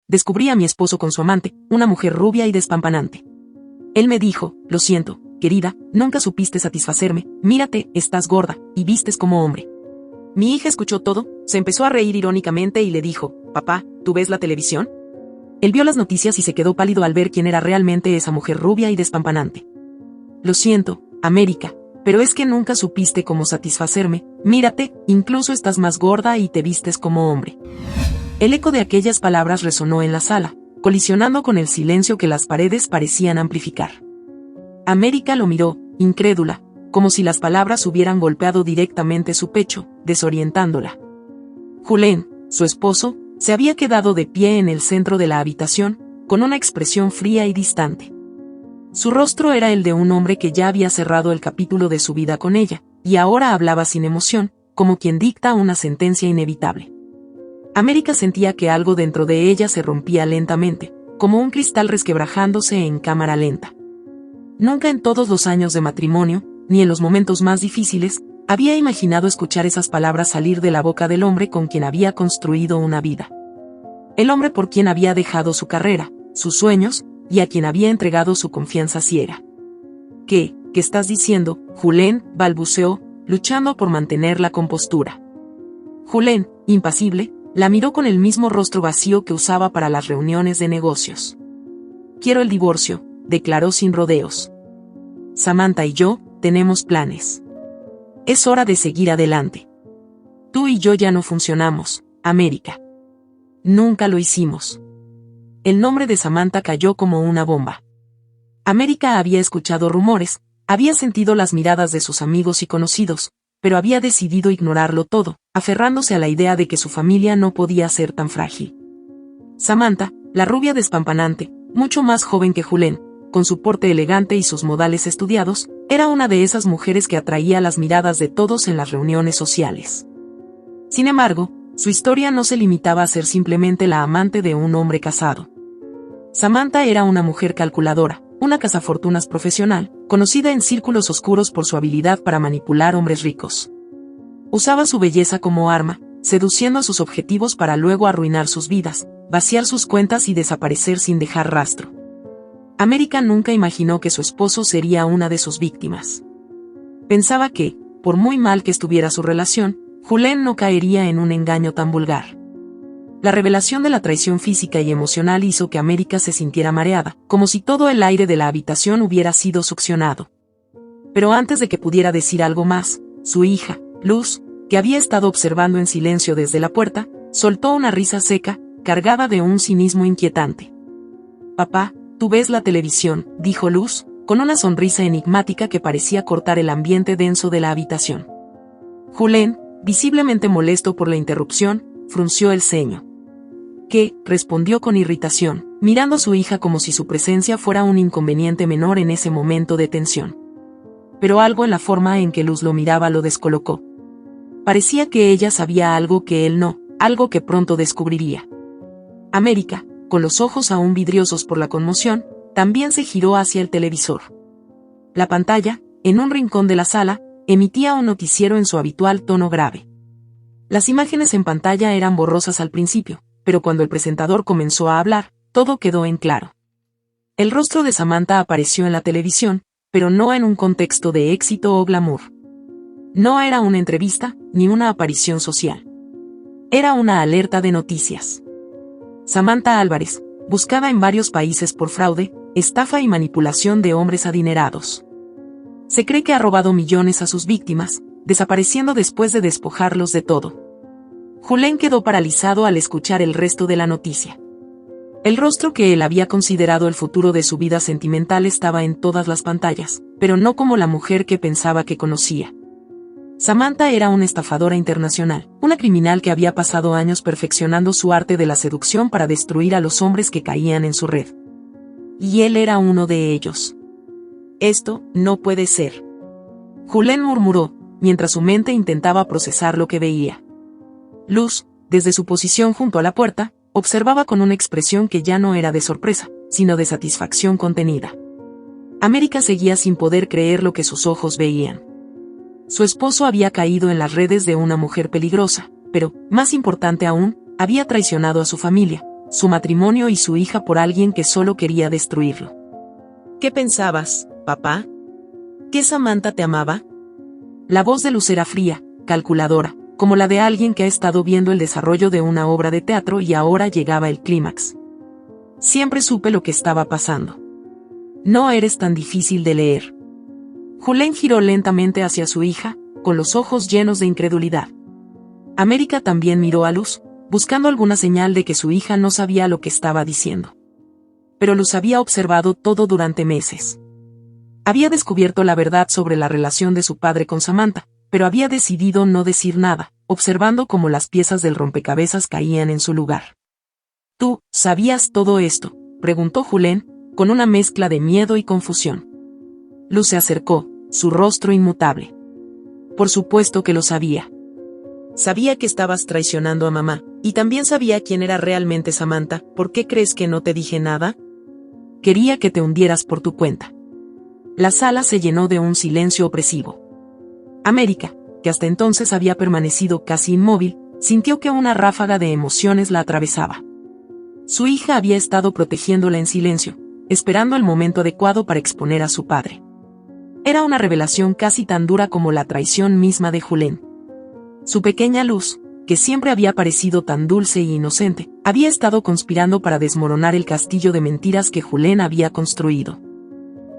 descubrí a mi esposo con su amante, una mujer rubia y despampanante. Él me dijo, lo siento, querida, nunca supiste satisfacerme, mírate, estás gorda, y vistes como hombre. Mi hija escuchó todo, se empezó a reír irónicamente y le dijo, papá, ¿tú ves la televisión? Él vio las noticias y se quedó pálido al ver quién era realmente esa mujer rubia y despampanante. Lo siento, América, pero es que nunca supiste cómo satisfacerme, mírate, incluso estás más gorda y te vistes como hombre. El eco de aquellas palabras resonó en la sala, colisionando con el silencio que las paredes parecían amplificar. América lo miró, incrédula, como si las palabras hubieran golpeado directamente su pecho, desorientándola. Julen, su esposo, se había quedado de pie en el centro de la habitación, con una expresión fría y distante. Su rostro era el de un hombre que ya había cerrado el capítulo de su vida con ella, y ahora hablaba sin emoción, como quien dicta una sentencia inevitable. América sentía que algo dentro de ella se rompía lentamente, como un cristal resquebrajándose en cámara lenta. Nunca en todos los años de matrimonio, ni en los momentos más difíciles, había imaginado escuchar esas palabras salir de la boca del hombre con quien había construido una vida. El hombre por quien había dejado su carrera, sus sueños, y a quien había entregado su confianza ciega. ¿Qué estás diciendo, Julen?, balbuceó, luchando por mantener la compostura. Julen, impasible, la miró con el mismo rostro vacío que usaba para las reuniones de negocios. Quiero el divorcio, declaró sin rodeos. Samantha y yo, tenemos planes. Es hora de seguir adelante. Tú y yo ya no funcionamos, América. Nunca lo hicimos. El nombre de Samantha cayó como una bomba. América había escuchado rumores, había sentido las miradas de sus amigos y conocidos, pero había decidido ignorarlo todo, aferrándose a la idea de que su familia no podía ser tan frágil. Samantha, la rubia despampanante, mucho más joven que Julen, con su porte elegante y sus modales estudiados, era una de esas mujeres que atraía las miradas de todos en las reuniones sociales. Sin embargo, su historia no se limitaba a ser simplemente la amante de un hombre casado. Samantha era una mujer calculadora, una cazafortunas profesional, conocida en círculos oscuros por su habilidad para manipular hombres ricos. Usaba su belleza como arma, seduciendo a sus objetivos para luego arruinar sus vidas, vaciar sus cuentas y desaparecer sin dejar rastro. América nunca imaginó que su esposo sería una de sus víctimas. Pensaba que, por muy mal que estuviera su relación, Julen no caería en un engaño tan vulgar. La revelación de la traición física y emocional hizo que América se sintiera mareada, como si todo el aire de la habitación hubiera sido succionado. Pero antes de que pudiera decir algo más, su hija, Luz, que había estado observando en silencio desde la puerta, soltó una risa seca, cargada de un cinismo inquietante. «Papá, tú ves la televisión», dijo Luz, con una sonrisa enigmática que parecía cortar el ambiente denso de la habitación. Julen, visiblemente molesto por la interrupción, frunció el ceño. «¿Qué?», respondió con irritación, mirando a su hija como si su presencia fuera un inconveniente menor en ese momento de tensión. Pero algo en la forma en que Luz lo miraba lo descolocó. Parecía que ella sabía algo que él no, algo que pronto descubriría. América, con los ojos aún vidriosos por la conmoción, también se giró hacia el televisor. La pantalla, en un rincón de la sala, emitía un noticiero en su habitual tono grave. Las imágenes en pantalla eran borrosas al principio, pero cuando el presentador comenzó a hablar, todo quedó en claro. El rostro de Samantha apareció en la televisión, pero no en un contexto de éxito o glamour. No era una entrevista, ni una aparición social. Era una alerta de noticias. Samantha Álvarez, buscada en varios países por fraude, estafa y manipulación de hombres adinerados. Se cree que ha robado millones a sus víctimas, desapareciendo después de despojarlos de todo. Julen quedó paralizado al escuchar el resto de la noticia. El rostro que él había considerado el futuro de su vida sentimental estaba en todas las pantallas, pero no como la mujer que pensaba que conocía. Samantha era una estafadora internacional, una criminal que había pasado años perfeccionando su arte de la seducción para destruir a los hombres que caían en su red. Y él era uno de ellos. «Esto no puede ser», Julen murmuró, mientras su mente intentaba procesar lo que veía. Luz, desde su posición junto a la puerta, observaba con una expresión que ya no era de sorpresa, sino de satisfacción contenida. América seguía sin poder creer lo que sus ojos veían. Su esposo había caído en las redes de una mujer peligrosa, pero, más importante aún, había traicionado a su familia, su matrimonio y su hija por alguien que solo quería destruirlo. ¿Qué pensabas, papá? ¿Que Samantha te amaba? La voz de Luz era fría, calculadora, como la de alguien que ha estado viendo el desarrollo de una obra de teatro y ahora llegaba el clímax. Siempre supe lo que estaba pasando. No eres tan difícil de leer. Julen giró lentamente hacia su hija, con los ojos llenos de incredulidad. América también miró a Luz, buscando alguna señal de que su hija no sabía lo que estaba diciendo. Pero Luz había observado todo durante meses. Había descubierto la verdad sobre la relación de su padre con Samantha, pero había decidido no decir nada, observando cómo las piezas del rompecabezas caían en su lugar. ¿Tú sabías todo esto?, preguntó Julen, con una mezcla de miedo y confusión. Luz se acercó, su rostro inmutable. Por supuesto que lo sabía. Sabía que estabas traicionando a mamá, y también sabía quién era realmente Samantha. ¿Por qué crees que no te dije nada? Quería que te hundieras por tu cuenta. La sala se llenó de un silencio opresivo. América, que hasta entonces había permanecido casi inmóvil, sintió que una ráfaga de emociones la atravesaba. Su hija había estado protegiéndola en silencio, esperando el momento adecuado para exponer a su padre. Era una revelación casi tan dura como la traición misma de Julen. Su pequeña Luz, que siempre había parecido tan dulce e inocente, había estado conspirando para desmoronar el castillo de mentiras que Julen había construido.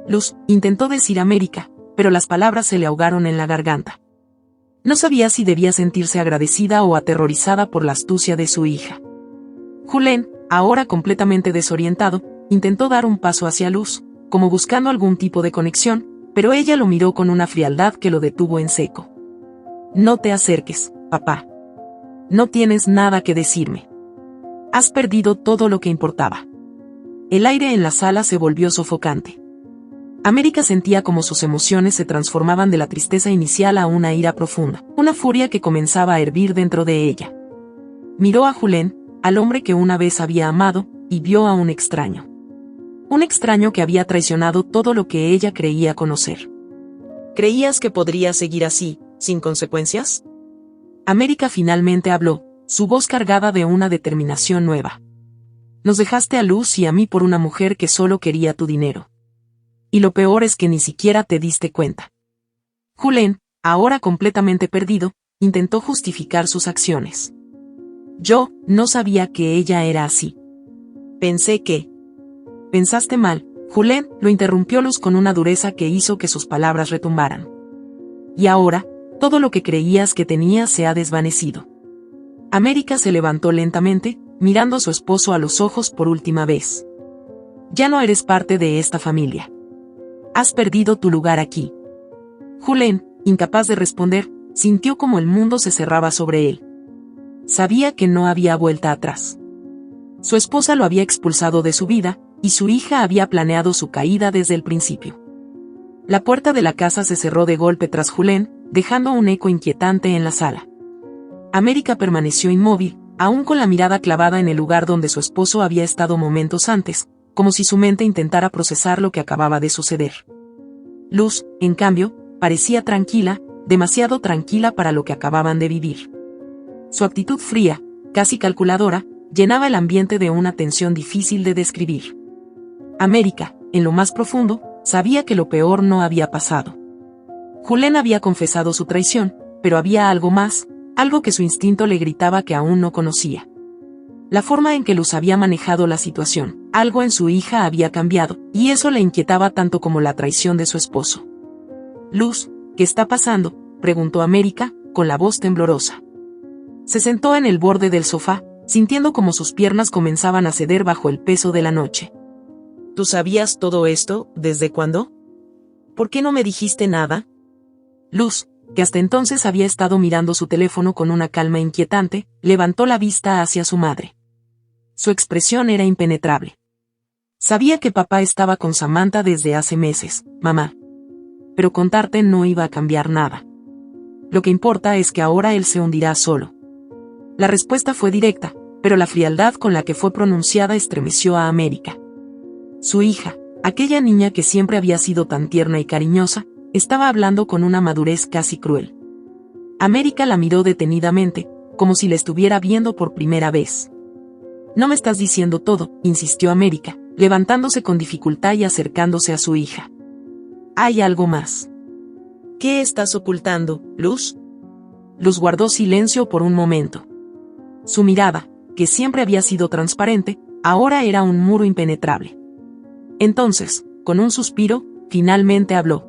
Luz intentó decir América, pero las palabras se le ahogaron en la garganta. No sabía si debía sentirse agradecida o aterrorizada por la astucia de su hija. Julen, ahora completamente desorientado, intentó dar un paso hacia Luz, como buscando algún tipo de conexión, pero ella lo miró con una frialdad que lo detuvo en seco. No te acerques, papá. No tienes nada que decirme. Has perdido todo lo que importaba. El aire en la sala se volvió sofocante. América sentía como sus emociones se transformaban de la tristeza inicial a una ira profunda, una furia que comenzaba a hervir dentro de ella. Miró a Julen, al hombre que una vez había amado, y vio a un extraño. Un extraño que había traicionado todo lo que ella creía conocer. ¿Creías que podría seguir así, sin consecuencias? América finalmente habló, su voz cargada de una determinación nueva. Nos dejaste a Luz y a mí por una mujer que solo quería tu dinero. Y lo peor es que ni siquiera te diste cuenta. Julen, ahora completamente perdido, intentó justificar sus acciones. Yo no sabía que ella era así. Pensé que... Pensaste mal, Julen, lo interrumpió Luz con una dureza que hizo que sus palabras retumbaran. Y ahora, todo lo que creías que tenías se ha desvanecido. América se levantó lentamente, mirando a su esposo a los ojos por última vez. Ya no eres parte de esta familia. Has perdido tu lugar aquí. Julen, incapaz de responder, sintió como el mundo se cerraba sobre él. Sabía que no había vuelta atrás. Su esposa lo había expulsado de su vida, y su hija había planeado su caída desde el principio. La puerta de la casa se cerró de golpe tras Julen, dejando un eco inquietante en la sala. América permaneció inmóvil, aún con la mirada clavada en el lugar donde su esposo había estado momentos antes, como si su mente intentara procesar lo que acababa de suceder. Luz, en cambio, parecía tranquila, demasiado tranquila para lo que acababan de vivir. Su actitud fría, casi calculadora, llenaba el ambiente de una tensión difícil de describir. América, en lo más profundo, sabía que lo peor no había pasado. Julen había confesado su traición, pero había algo más, algo que su instinto le gritaba que aún no conocía. La forma en que Luz había manejado la situación, algo en su hija había cambiado, y eso le inquietaba tanto como la traición de su esposo. Luz, ¿qué está pasando?, preguntó América, con la voz temblorosa. Se sentó en el borde del sofá, sintiendo como sus piernas comenzaban a ceder bajo el peso de la noche. ¿Tú sabías todo esto, desde cuándo? ¿Por qué no me dijiste nada? Luz, que hasta entonces había estado mirando su teléfono con una calma inquietante, levantó la vista hacia su madre. Su expresión era impenetrable. Sabía que papá estaba con Samantha desde hace meses, mamá. Pero contarte no iba a cambiar nada. Lo que importa es que ahora él se hundirá solo. La respuesta fue directa, pero la frialdad con la que fue pronunciada estremeció a América. Su hija, aquella niña que siempre había sido tan tierna y cariñosa, estaba hablando con una madurez casi cruel. América la miró detenidamente, como si la estuviera viendo por primera vez. No me estás diciendo todo, insistió América, levantándose con dificultad y acercándose a su hija. Hay algo más. ¿Qué estás ocultando, Luz? Luz guardó silencio por un momento. Su mirada, que siempre había sido transparente, ahora era un muro impenetrable. Entonces, con un suspiro, finalmente habló.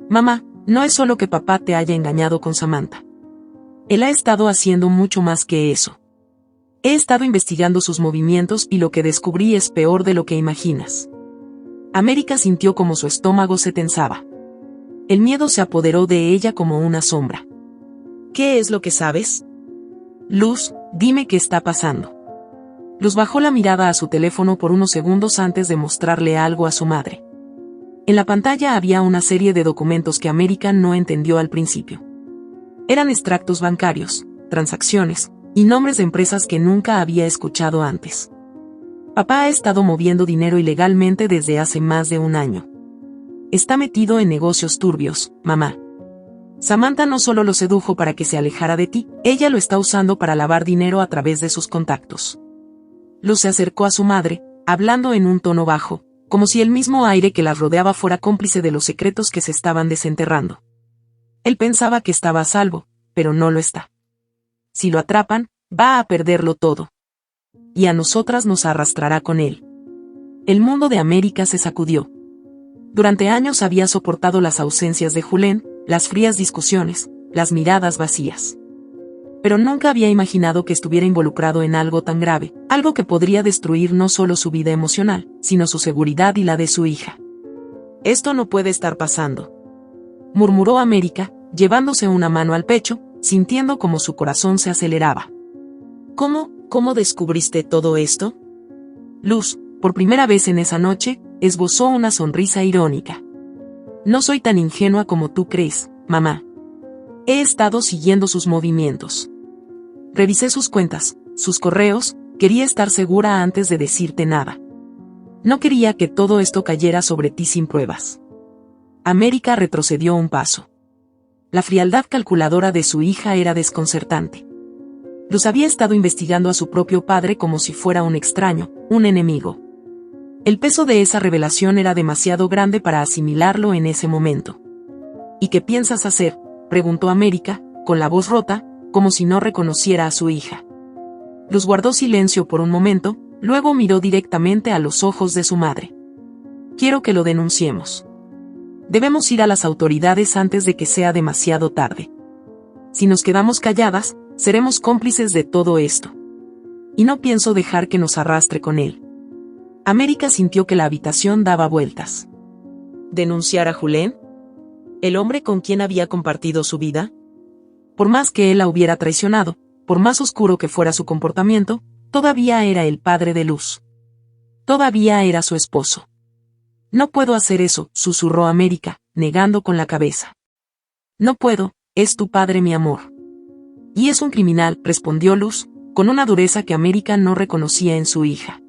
Mamá, no es solo que papá te haya engañado con Samantha. Él ha estado haciendo mucho más que eso. He estado investigando sus movimientos y lo que descubrí es peor de lo que imaginas. América sintió como su estómago se tensaba. El miedo se apoderó de ella como una sombra. ¿Qué es lo que sabes? Luz, dime qué está pasando. Luz bajó la mirada a su teléfono por unos segundos antes de mostrarle algo a su madre. En la pantalla había una serie de documentos que América no entendió al principio. Eran extractos bancarios, transacciones, y nombres de empresas que nunca había escuchado antes. Papá ha estado moviendo dinero ilegalmente desde hace más de un año. Está metido en negocios turbios, mamá. Samantha no solo lo sedujo para que se alejara de ti, ella lo está usando para lavar dinero a través de sus contactos. Luz se acercó a su madre, hablando en un tono bajo, como si el mismo aire que las rodeaba fuera cómplice de los secretos que se estaban desenterrando. Él pensaba que estaba a salvo, pero no lo está. Si lo atrapan, va a perderlo todo. Y a nosotras nos arrastrará con él. El mundo de América se sacudió. Durante años había soportado las ausencias de Julen, las frías discusiones, las miradas vacías. Pero nunca había imaginado que estuviera involucrado en algo tan grave, algo que podría destruir no solo su vida emocional, sino su seguridad y la de su hija. Esto no puede estar pasando, murmuró América, llevándose una mano al pecho, sintiendo como su corazón se aceleraba. ¿Cómo descubriste todo esto? Luz, por primera vez en esa noche, esbozó una sonrisa irónica. No soy tan ingenua como tú crees, mamá. He estado siguiendo sus movimientos. Revisé sus cuentas, sus correos, quería estar segura antes de decirte nada. No quería que todo esto cayera sobre ti sin pruebas. América retrocedió un paso. La frialdad calculadora de su hija era desconcertante. Luz había estado investigando a su propio padre como si fuera un extraño, un enemigo. El peso de esa revelación era demasiado grande para asimilarlo en ese momento. ¿Y qué piensas hacer?, preguntó América, con la voz rota, como si no reconociera a su hija. Luz guardó silencio por un momento, luego miró directamente a los ojos de su madre. Quiero que lo denunciemos. Debemos ir a las autoridades antes de que sea demasiado tarde. Si nos quedamos calladas, seremos cómplices de todo esto. Y no pienso dejar que nos arrastre con él. América sintió que la habitación daba vueltas. ¿Denunciar a Julen? ¿El hombre con quien había compartido su vida? Por más que él la hubiera traicionado, por más oscuro que fuera su comportamiento, todavía era el padre de Luz. Todavía era su esposo. No puedo hacer eso, susurró América, negando con la cabeza. No puedo, es tu padre mi amor. Y es un criminal, respondió Luz, con una dureza que América no reconocía en su hija.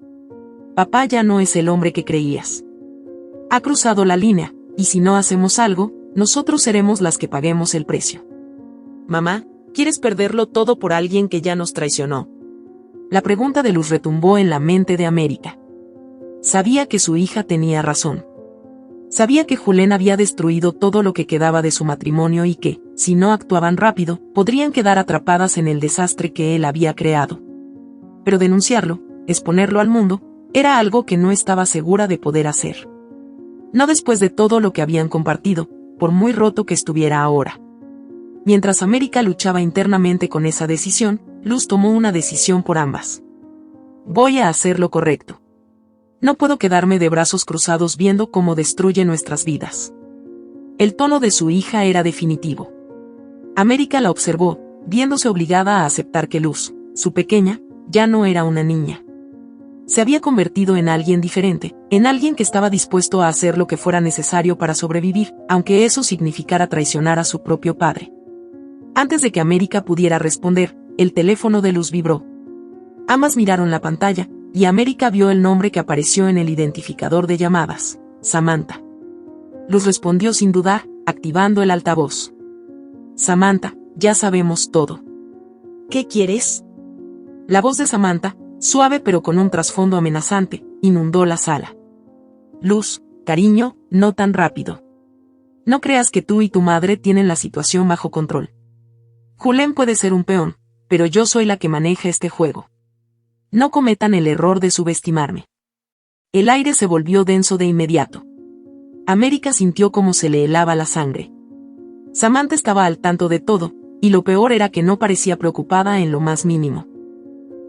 Papá ya no es el hombre que creías. Ha cruzado la línea, y si no hacemos algo, nosotros seremos las que paguemos el precio. Mamá, ¿quieres perderlo todo por alguien que ya nos traicionó? La pregunta de Luz retumbó en la mente de América. Sabía que su hija tenía razón. Sabía que Julen había destruido todo lo que quedaba de su matrimonio y que, si no actuaban rápido, podrían quedar atrapadas en el desastre que él había creado. Pero denunciarlo, exponerlo al mundo, era algo que no estaba segura de poder hacer. No después de todo lo que habían compartido, por muy roto que estuviera ahora. Mientras América luchaba internamente con esa decisión, Luz tomó una decisión por ambas. Voy a hacer lo correcto. No puedo quedarme de brazos cruzados viendo cómo destruye nuestras vidas. El tono de su hija era definitivo. América la observó, viéndose obligada a aceptar que Luz, su pequeña, ya no era una niña. Se había convertido en alguien diferente, en alguien que estaba dispuesto a hacer lo que fuera necesario para sobrevivir, aunque eso significara traicionar a su propio padre. Antes de que América pudiera responder, el teléfono de Luz vibró. Ambas miraron la pantalla, y América vio el nombre que apareció en el identificador de llamadas, Samantha. Luz respondió sin dudar, activando el altavoz. Samantha, ya sabemos todo. ¿Qué quieres? La voz de Samantha, suave pero con un trasfondo amenazante, inundó la sala. Luz, cariño, no tan rápido. No creas que tú y tu madre tienen la situación bajo control. Julen puede ser un peón, pero yo soy la que maneja este juego. No cometan el error de subestimarme. El aire se volvió denso de inmediato. América sintió cómo se le helaba la sangre. Samantha estaba al tanto de todo, y lo peor era que no parecía preocupada en lo más mínimo.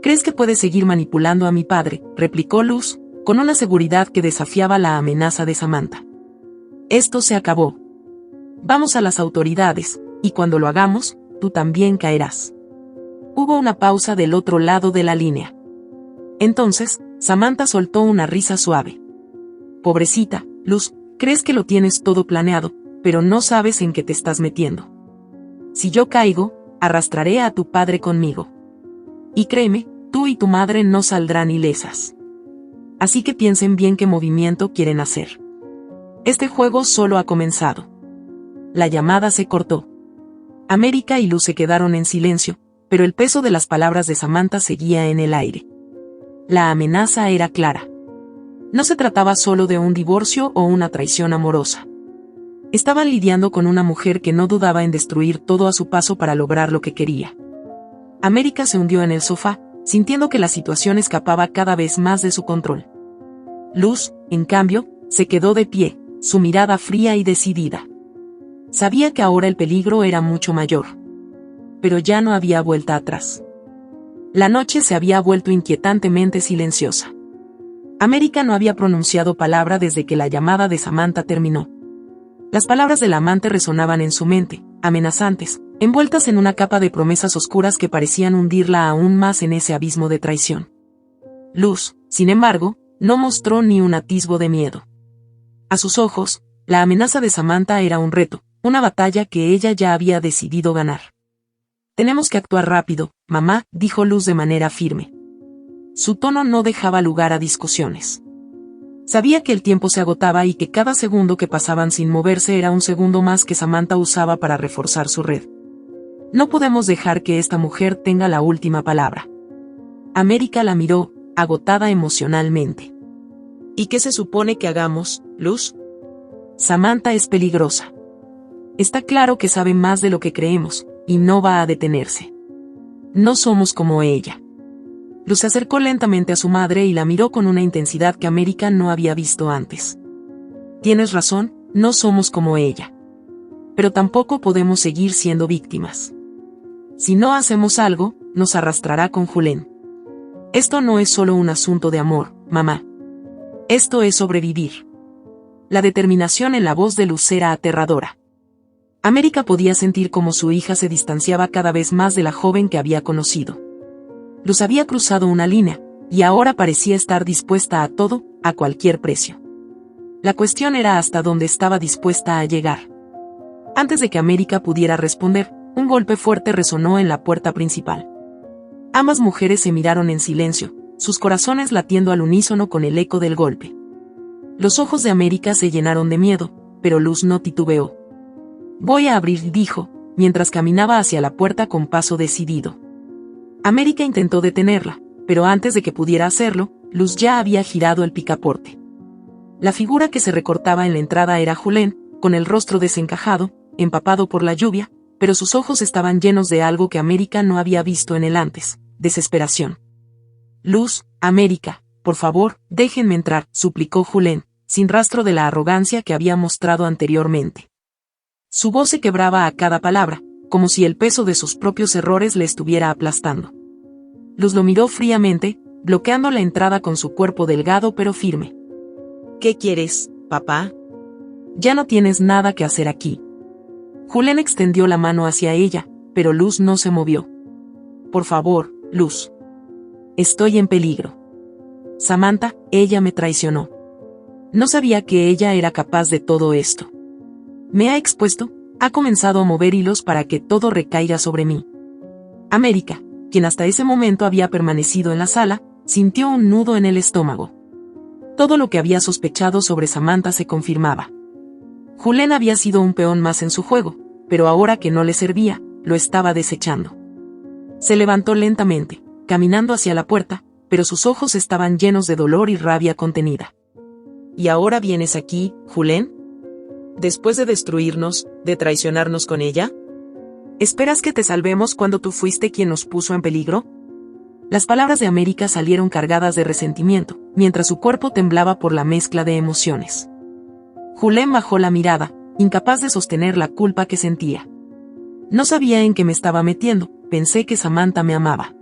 ¿Crees que puedes seguir manipulando a mi padre?, replicó Luz, con una seguridad que desafiaba la amenaza de Samantha. Esto se acabó. Vamos a las autoridades, y cuando lo hagamos, tú también caerás. Hubo una pausa del otro lado de la línea. Entonces, Samantha soltó una risa suave. Pobrecita, Luz, crees que lo tienes todo planeado, pero no sabes en qué te estás metiendo. Si yo caigo, arrastraré a tu padre conmigo. Y créeme, tú y tu madre no saldrán ilesas. Así que piensen bien qué movimiento quieren hacer. Este juego solo ha comenzado. La llamada se cortó. América y Luz se quedaron en silencio, pero el peso de las palabras de Samantha seguía en el aire. La amenaza era clara. No se trataba solo de un divorcio o una traición amorosa. Estaban lidiando con una mujer que no dudaba en destruir todo a su paso para lograr lo que quería. América se hundió en el sofá, sintiendo que la situación escapaba cada vez más de su control. Luz, en cambio, se quedó de pie, su mirada fría y decidida. Sabía que ahora el peligro era mucho mayor. Pero ya no había vuelta atrás. La noche se había vuelto inquietantemente silenciosa. América no había pronunciado palabra desde que la llamada de Samantha terminó. Las palabras del amante resonaban en su mente, amenazantes, envueltas en una capa de promesas oscuras que parecían hundirla aún más en ese abismo de traición. Luz, sin embargo, no mostró ni un atisbo de miedo. A sus ojos, la amenaza de Samantha era un reto, una batalla que ella ya había decidido ganar. Tenemos que actuar rápido, mamá, dijo Luz de manera firme. Su tono no dejaba lugar a discusiones. Sabía que el tiempo se agotaba y que cada segundo que pasaban sin moverse era un segundo más que Samantha usaba para reforzar su red. No podemos dejar que esta mujer tenga la última palabra. América la miró, agotada emocionalmente. ¿Y qué se supone que hagamos, Luz? Samantha es peligrosa. Está claro que sabe más de lo que creemos, y no va a detenerse. No somos como ella. Luz se acercó lentamente a su madre y la miró con una intensidad que América no había visto antes. Tienes razón, no somos como ella. Pero tampoco podemos seguir siendo víctimas. Si no hacemos algo, nos arrastrará con Julen. Esto no es solo un asunto de amor, mamá. Esto es sobrevivir. La determinación en la voz de Luz era aterradora. América podía sentir cómo su hija se distanciaba cada vez más de la joven que había conocido. Luz había cruzado una línea, y ahora parecía estar dispuesta a todo, a cualquier precio. La cuestión era hasta dónde estaba dispuesta a llegar. Antes de que América pudiera responder, un golpe fuerte resonó en la puerta principal. Ambas mujeres se miraron en silencio, sus corazones latiendo al unísono con el eco del golpe. Los ojos de América se llenaron de miedo, pero Luz no titubeó. Voy a abrir, dijo, mientras caminaba hacia la puerta con paso decidido. América intentó detenerla, pero antes de que pudiera hacerlo, Luz ya había girado el picaporte. La figura que se recortaba en la entrada era Julen, con el rostro desencajado, empapado por la lluvia, pero sus ojos estaban llenos de algo que América no había visto en él antes, desesperación. Luz, América, por favor, déjenme entrar, suplicó Julen, sin rastro de la arrogancia que había mostrado anteriormente. Su voz se quebraba a cada palabra, como si el peso de sus propios errores le estuviera aplastando. Luz lo miró fríamente, bloqueando la entrada con su cuerpo delgado pero firme. ¿Qué quieres, papá? Ya no tienes nada que hacer aquí. Julen extendió la mano hacia ella, pero Luz no se movió. Por favor, Luz. Estoy en peligro. Samantha, ella me traicionó. No sabía que ella era capaz de todo esto. Me ha expuesto, ha comenzado a mover hilos para que todo recaiga sobre mí. América, quien hasta ese momento había permanecido en la sala, sintió un nudo en el estómago. Todo lo que había sospechado sobre Samantha se confirmaba. Julen había sido un peón más en su juego, pero ahora que no le servía, lo estaba desechando. Se levantó lentamente, caminando hacia la puerta, pero sus ojos estaban llenos de dolor y rabia contenida. ¿Y ahora vienes aquí, Julen? ¿Después de destruirnos, de traicionarnos con ella? ¿Esperas que te salvemos cuando tú fuiste quien nos puso en peligro? Las palabras de América salieron cargadas de resentimiento, mientras su cuerpo temblaba por la mezcla de emociones. Julen bajó la mirada, incapaz de sostener la culpa que sentía. No sabía en qué me estaba metiendo, pensé que Samantha me amaba.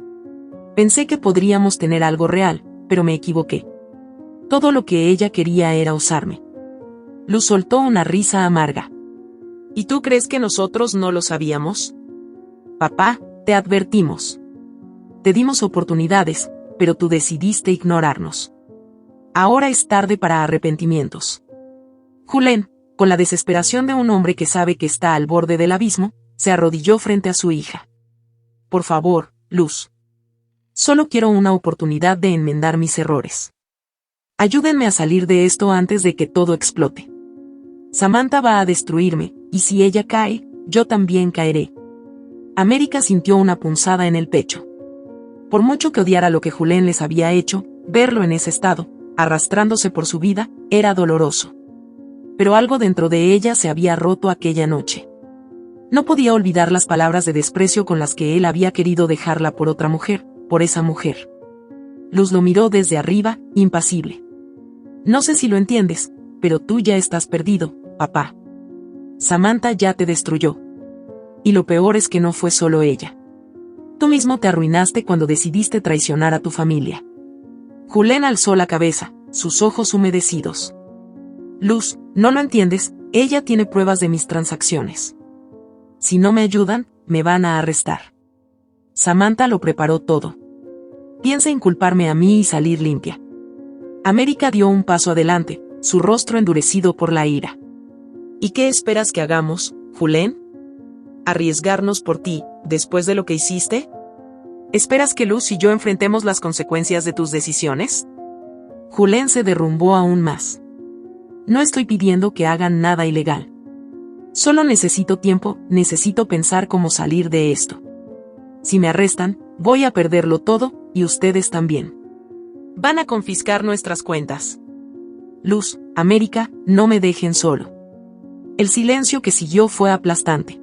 Pensé que podríamos tener algo real, pero me equivoqué. Todo lo que ella quería era usarme. Luz soltó una risa amarga. ¿Y tú crees que nosotros no lo sabíamos? Papá, te advertimos. Te dimos oportunidades, pero tú decidiste ignorarnos. Ahora es tarde para arrepentimientos. Julen, con la desesperación de un hombre que sabe que está al borde del abismo, se arrodilló frente a su hija. Por favor, Luz. Solo quiero una oportunidad de enmendar mis errores. Ayúdenme a salir de esto antes de que todo explote. Samantha va a destruirme, y si ella cae, yo también caeré. América sintió una punzada en el pecho. Por mucho que odiara lo que Julen les había hecho, verlo en ese estado, arrastrándose por su vida, era doloroso. Pero algo dentro de ella se había roto aquella noche. No podía olvidar las palabras de desprecio con las que él había querido dejarla por otra mujer, por esa mujer. Luz lo miró desde arriba, impasible. No sé si lo entiendes, pero tú ya estás perdido, papá. Samantha ya te destruyó. Y lo peor es que no fue solo ella. Tú mismo te arruinaste cuando decidiste traicionar a tu familia. Julen alzó la cabeza, sus ojos humedecidos. Luz, no lo entiendes, ella tiene pruebas de mis transacciones. Si no me ayudan, me van a arrestar. Samantha lo preparó todo. Piensa en culparme a mí y salir limpia. América dio un paso adelante, su rostro endurecido por la ira. ¿Y qué esperas que hagamos, Julen? ¿Arriesgarnos por ti, después de lo que hiciste? ¿Esperas que Luz y yo enfrentemos las consecuencias de tus decisiones? Julen se derrumbó aún más. No estoy pidiendo que hagan nada ilegal. Solo necesito tiempo, necesito pensar cómo salir de esto. Si me arrestan, voy a perderlo todo, y ustedes también. Van a confiscar nuestras cuentas. Luz, América, no me dejen solo. El silencio que siguió fue aplastante.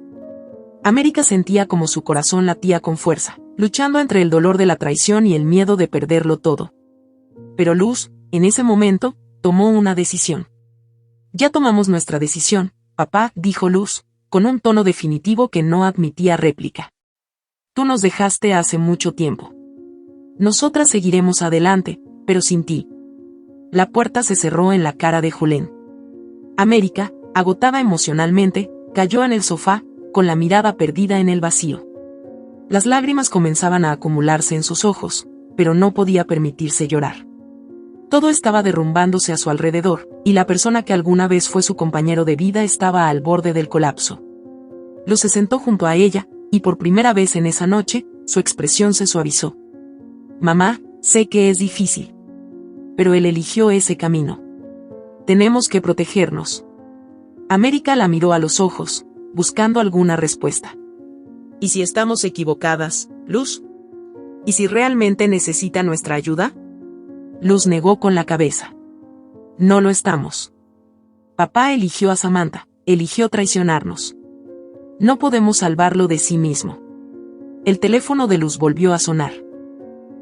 América sentía como su corazón latía con fuerza, luchando entre el dolor de la traición y el miedo de perderlo todo. Pero Luz, en ese momento, tomó una decisión. Ya tomamos nuestra decisión, papá, dijo Luz, con un tono definitivo que no admitía réplica. Tú nos dejaste hace mucho tiempo. Nosotras seguiremos adelante, pero sin ti. La puerta se cerró en la cara de Julen. América, agotada emocionalmente, cayó en el sofá, con la mirada perdida en el vacío. Las lágrimas comenzaban a acumularse en sus ojos, pero no podía permitirse llorar. Todo estaba derrumbándose a su alrededor, y la persona que alguna vez fue su compañero de vida estaba al borde del colapso. Luz se sentó junto a ella, y por primera vez en esa noche, su expresión se suavizó. Mamá, sé que es difícil. Pero él eligió ese camino. Tenemos que protegernos. América la miró a los ojos, buscando alguna respuesta. ¿Y si estamos equivocadas, Luz? ¿Y si realmente necesita nuestra ayuda? Luz negó con la cabeza. No lo estamos. Papá eligió a Samantha, eligió traicionarnos. No podemos salvarlo de sí mismo. El teléfono de Luz volvió a sonar.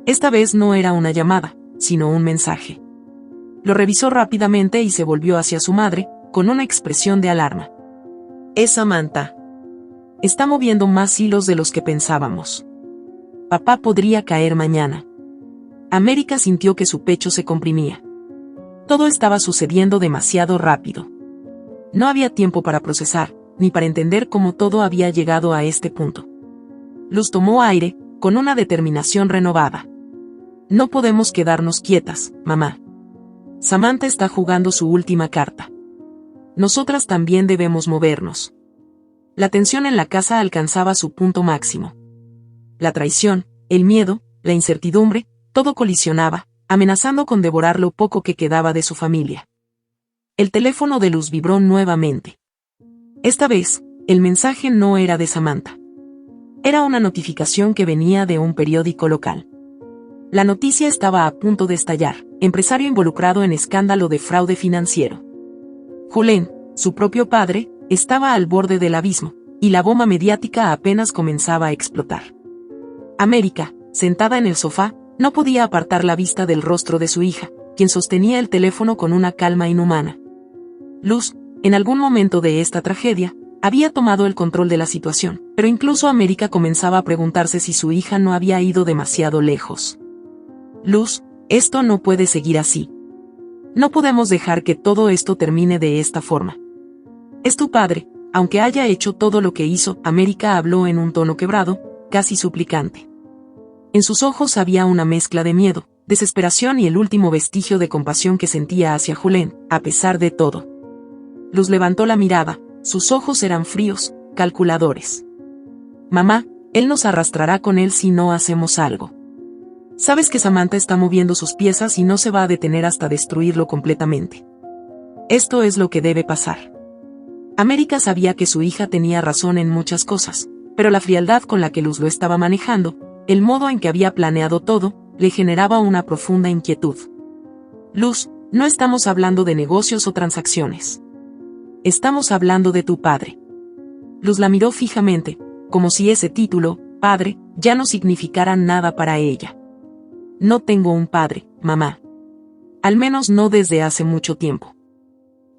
Esta vez no era una llamada, sino un mensaje. Lo revisó rápidamente y se volvió hacia su madre, con una expresión de alarma. Es Samantha. Está moviendo más hilos de los que pensábamos. Papá podría caer mañana. América sintió que su pecho se comprimía. Todo estaba sucediendo demasiado rápido. No había tiempo para procesar, ni para entender cómo todo había llegado a este punto. Luz tomó aire, con una determinación renovada. No podemos quedarnos quietas, mamá. Samantha está jugando su última carta. Nosotras también debemos movernos. La tensión en la casa alcanzaba su punto máximo. La traición, el miedo, la incertidumbre, todo colisionaba, amenazando con devorar lo poco que quedaba de su familia. El teléfono de Luz vibró nuevamente. Esta vez, el mensaje no era de Samantha. Era una notificación que venía de un periódico local. La noticia estaba a punto de estallar: empresario involucrado en escándalo de fraude financiero. Julen, su propio padre, estaba al borde del abismo, y la bomba mediática apenas comenzaba a explotar. América, sentada en el sofá, no podía apartar la vista del rostro de su hija, quien sostenía el teléfono con una calma inhumana. Luz, en algún momento de esta tragedia, había tomado el control de la situación, pero incluso América comenzaba a preguntarse si su hija no había ido demasiado lejos. Luz, esto no puede seguir así. No podemos dejar que todo esto termine de esta forma. Es tu padre, aunque haya hecho todo lo que hizo. América habló en un tono quebrado, casi suplicante. En sus ojos había una mezcla de miedo, desesperación y el último vestigio de compasión que sentía hacia Julen, a pesar de todo. Luz levantó la mirada, sus ojos eran fríos, calculadores. Mamá, él nos arrastrará con él si no hacemos algo. Sabes que Samantha está moviendo sus piezas y no se va a detener hasta destruirlo completamente. Esto es lo que debe pasar. América sabía que su hija tenía razón en muchas cosas, pero la frialdad con la que Luz lo estaba manejando, el modo en que había planeado todo, le generaba una profunda inquietud. Luz, no estamos hablando de negocios o transacciones. Estamos hablando de tu padre. Luz la miró fijamente, como si ese título, padre, ya no significara nada para ella. No tengo un padre, mamá. Al menos no desde hace mucho tiempo.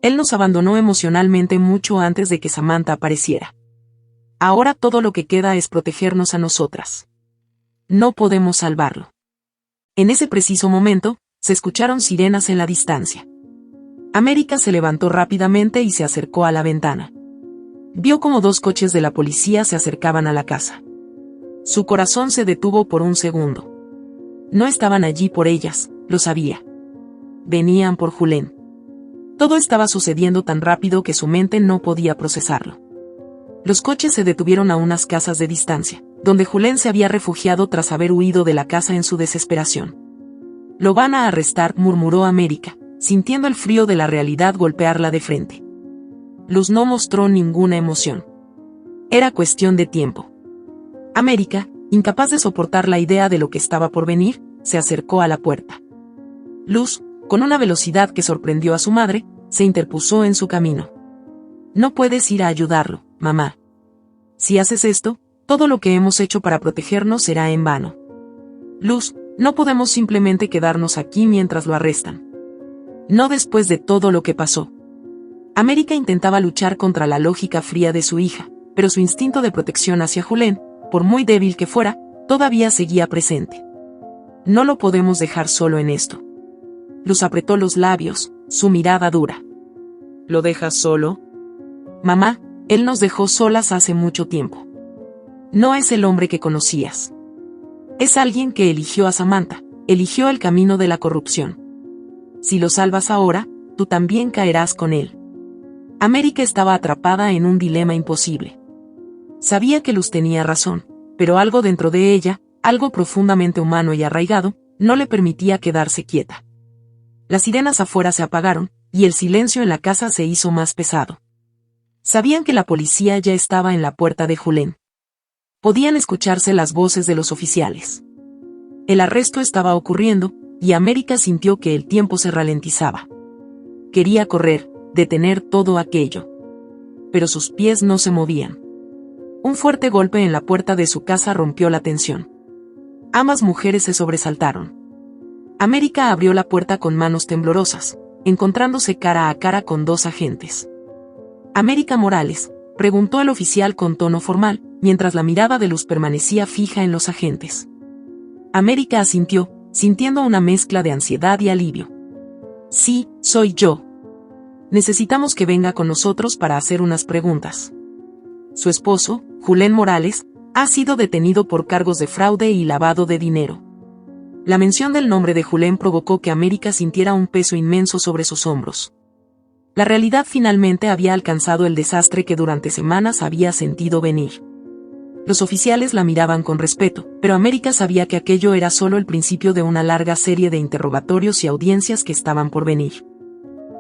Él nos abandonó emocionalmente mucho antes de que Samantha apareciera. Ahora todo lo que queda es protegernos a nosotras. No podemos salvarlo. En ese preciso momento, se escucharon sirenas en la distancia. América se levantó rápidamente y se acercó a la ventana. Vio como 2 coches de la policía se acercaban a la casa. Su corazón se detuvo por un segundo. No estaban allí por ellas, lo sabía. Venían por Julen. Todo estaba sucediendo tan rápido que su mente no podía procesarlo. Los coches se detuvieron a unas casas de distancia, donde Julen se había refugiado tras haber huido de la casa en su desesperación. Lo van a arrestar, murmuró América, sintiendo el frío de la realidad golpearla de frente. Luz no mostró ninguna emoción. Era cuestión de tiempo. América, incapaz de soportar la idea de lo que estaba por venir, se acercó a la puerta. Luz, con una velocidad que sorprendió a su madre, se interpuso en su camino. No puedes ir a ayudarlo, mamá. Si haces esto, todo lo que hemos hecho para protegernos será en vano. Luz, no podemos simplemente quedarnos aquí mientras lo arrestan. No después de todo lo que pasó. América intentaba luchar contra la lógica fría de su hija, pero su instinto de protección hacia Julen, por muy débil que fuera, todavía seguía presente. No lo podemos dejar solo en esto. Luz apretó los labios, su mirada dura. ¿Lo dejas solo? Mamá, él nos dejó solas hace mucho tiempo. No es el hombre que conocías. Es alguien que eligió a Samantha, eligió el camino de la corrupción. Si lo salvas ahora, tú también caerás con él. América estaba atrapada en un dilema imposible. Sabía que Luz tenía razón, pero algo dentro de ella, algo profundamente humano y arraigado, no le permitía quedarse quieta. Las sirenas afuera se apagaron, y el silencio en la casa se hizo más pesado. Sabían que la policía ya estaba en la puerta de Julen. Podían escucharse las voces de los oficiales. El arresto estaba ocurriendo, y América sintió que el tiempo se ralentizaba. Quería correr, detener todo aquello. Pero sus pies no se movían. Un fuerte golpe en la puerta de su casa rompió la tensión. Ambas mujeres se sobresaltaron. América abrió la puerta con manos temblorosas, encontrándose cara a cara con 2 agentes. América Morales, preguntó el oficial con tono formal, mientras la mirada de Luz permanecía fija en los agentes. América asintió, sintiendo una mezcla de ansiedad y alivio. Sí, soy yo. Necesitamos que venga con nosotros para hacer unas preguntas. Su esposo, Julen Morales, ha sido detenido por cargos de fraude y lavado de dinero. La mención del nombre de Julen provocó que América sintiera un peso inmenso sobre sus hombros. La realidad finalmente había alcanzado el desastre que durante semanas había sentido venir. Los oficiales la miraban con respeto, pero América sabía que aquello era solo el principio de una larga serie de interrogatorios y audiencias que estaban por venir.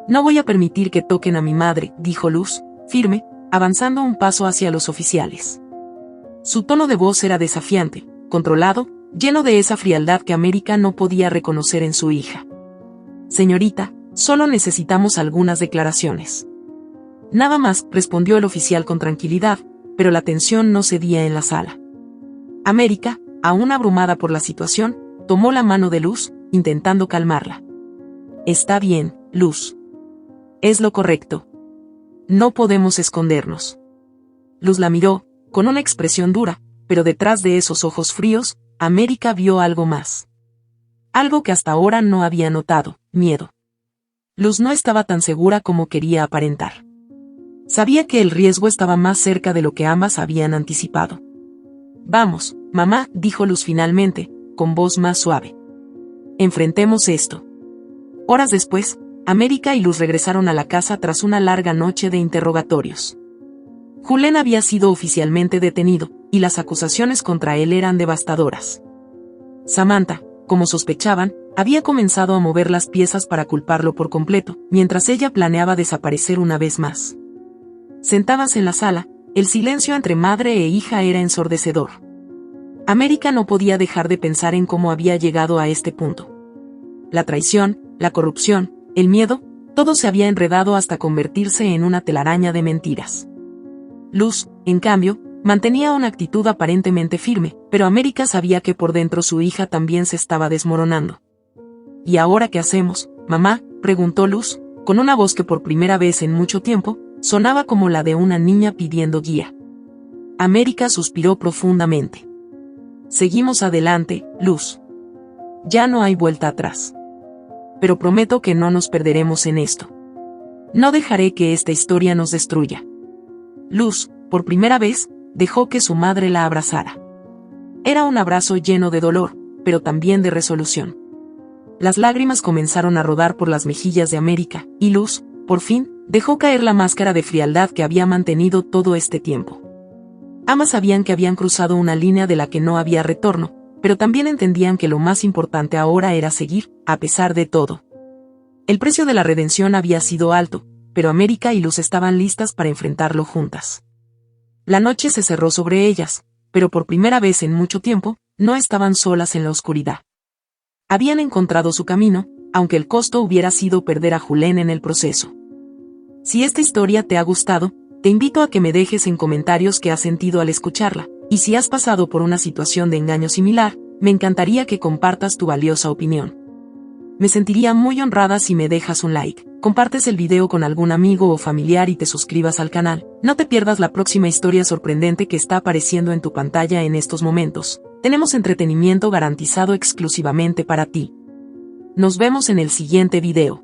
No voy a permitir que toquen a mi madre, dijo Luz, firme, avanzando un paso hacia los oficiales. Su tono de voz era desafiante, controlado, lleno de esa frialdad que América no podía reconocer en su hija. Señorita, solo necesitamos algunas declaraciones. Nada más, respondió el oficial con tranquilidad, pero la tensión no cedía en la sala. América, aún abrumada por la situación, tomó la mano de Luz, intentando calmarla. Está bien, Luz. Es lo correcto. No podemos escondernos. Luz la miró, con una expresión dura, pero detrás de esos ojos fríos, América vio algo más. Algo que hasta ahora no había notado, miedo. Luz no estaba tan segura como quería aparentar. Sabía que el riesgo estaba más cerca de lo que ambas habían anticipado. Vamos, mamá, dijo Luz finalmente, con voz más suave. Enfrentemos esto. Horas después, América y Luz regresaron a la casa tras una larga noche de interrogatorios. Julen había sido oficialmente detenido, y las acusaciones contra él eran devastadoras. Samantha, como sospechaban, había comenzado a mover las piezas para culparlo por completo, mientras ella planeaba desaparecer una vez más. Sentadas en la sala, el silencio entre madre e hija era ensordecedor. América no podía dejar de pensar en cómo había llegado a este punto. La traición, la corrupción, el miedo, todo se había enredado hasta convertirse en una telaraña de mentiras. Luz, en cambio, mantenía una actitud aparentemente firme, pero América sabía que por dentro su hija también se estaba desmoronando. ¿Y ahora qué hacemos, mamá?, preguntó Luz, con una voz que por primera vez en mucho tiempo, sonaba como la de una niña pidiendo guía. América suspiró profundamente. Seguimos adelante, Luz. Ya no hay vuelta atrás. Pero prometo que no nos perderemos en esto. No dejaré que esta historia nos destruya. Luz, por primera vez, dejó que su madre la abrazara. Era un abrazo lleno de dolor, pero también de resolución. Las lágrimas comenzaron a rodar por las mejillas de América, y Luz, por fin, dejó caer la máscara de frialdad que había mantenido todo este tiempo. Ambas sabían que habían cruzado una línea de la que no había retorno, pero también entendían que lo más importante ahora era seguir, a pesar de todo. El precio de la redención había sido alto, pero América y Luz estaban listas para enfrentarlo juntas. La noche se cerró sobre ellas, pero por primera vez en mucho tiempo, no estaban solas en la oscuridad. Habían encontrado su camino, aunque el costo hubiera sido perder a Julen en el proceso. Si esta historia te ha gustado, te invito a que me dejes en comentarios qué has sentido al escucharla, y si has pasado por una situación de engaño similar, me encantaría que compartas tu valiosa opinión. Me sentiría muy honrada si me dejas un like, compartes el video con algún amigo o familiar y te suscribas al canal. No te pierdas la próxima historia sorprendente que está apareciendo en tu pantalla en estos momentos. Tenemos entretenimiento garantizado exclusivamente para ti. Nos vemos en el siguiente video.